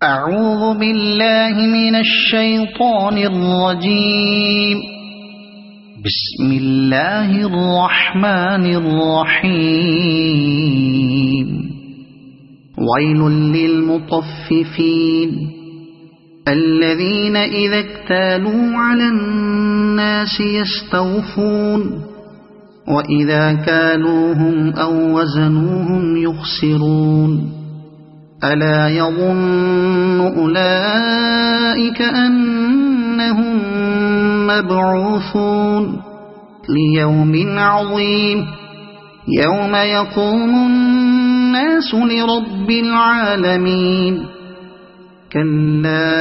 أعوذ بالله من الشيطان الرجيم. بسم الله الرحمن الرحيم. ويل للمطففين الذين إذا اكتالوا على الناس يستوفون وإذا كالوهم أو وزنوهم يخسرون. ألا يظن أولئك أنهم مبعوثون ليوم عظيم يوم يقوم الناس لرب العالمين. كلا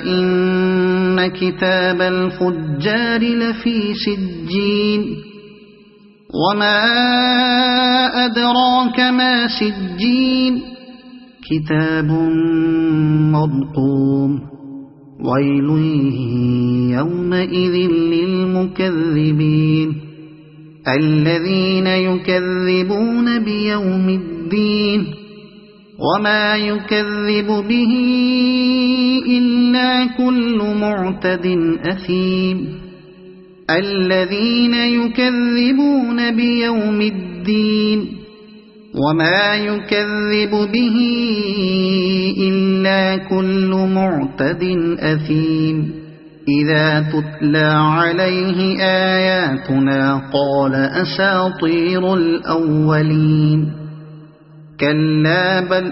إن كتاب الفجار لفي سجين وما أدراك ما سجين كتاب مرقوم. ويل يومئذ للمكذبين الذين يكذبون بيوم الدين وما يكذب به إلا كل معتد أثيم. الذين يكذبون بيوم الدين وما يكذب به إلا كل معتد أثيم. إذا تتلى عليه آياتنا قال أساطير الأولين. كلا بل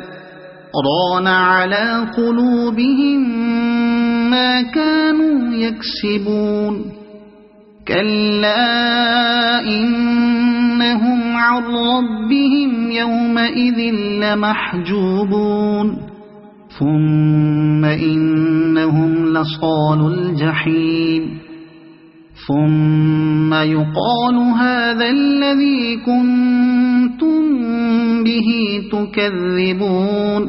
ران على قلوبهم ما كانوا يكسبون. كلا إنهم عن ربهم يومئذ لمحجوبون. ثم إنهم لصالو الجحيم. ثم يقال هذا الذي كنتم به تكذبون.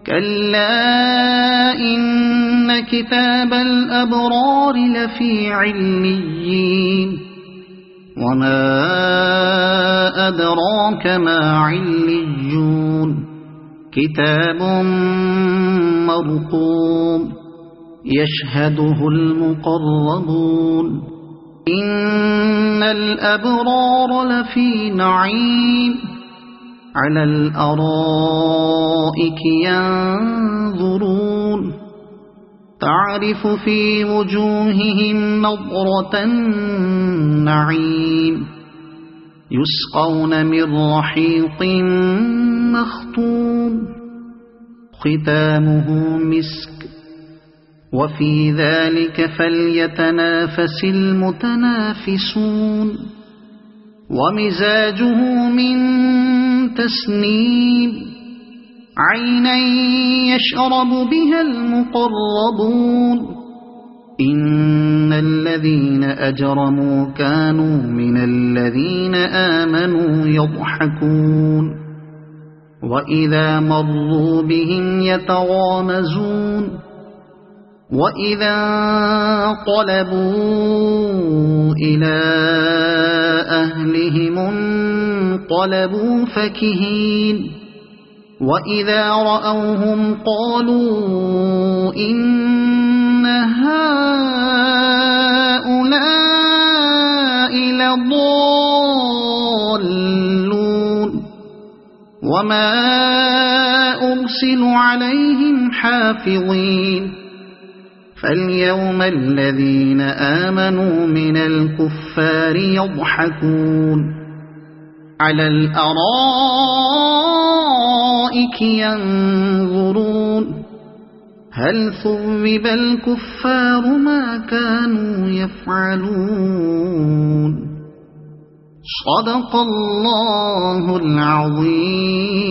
كلا إن كتاب الأبرار لفي عليين وما أدراك ما عليون كتاب مرقوم يشهده المقربون. إن الأبرار لفي نعيم على الأرائك ينظرون تعرف في وجوههم نضرة النعيم يسقون من رحيق مختوم ختامه مسك وفي ذلك فليتنافس المتنافسون. ومزاجه من تسنيم عينا يشرب بها المقربون. إن الذين أجرموا كانوا من الذين آمنوا يضحكون وإذا مروا بهم يتغامزون. وإذا انقلبوا إلى أهلهم انقلبوا فكهين. وإذا رأوهم قالوا إن هؤلاء لضالون وما أرسلوا عليهم حافظين. فاليوم الذين آمنوا من الكفار يضحكون على الأرائك ينظرون هل ثوب الكفار ما كانوا يفعلون. صدق الله العظيم.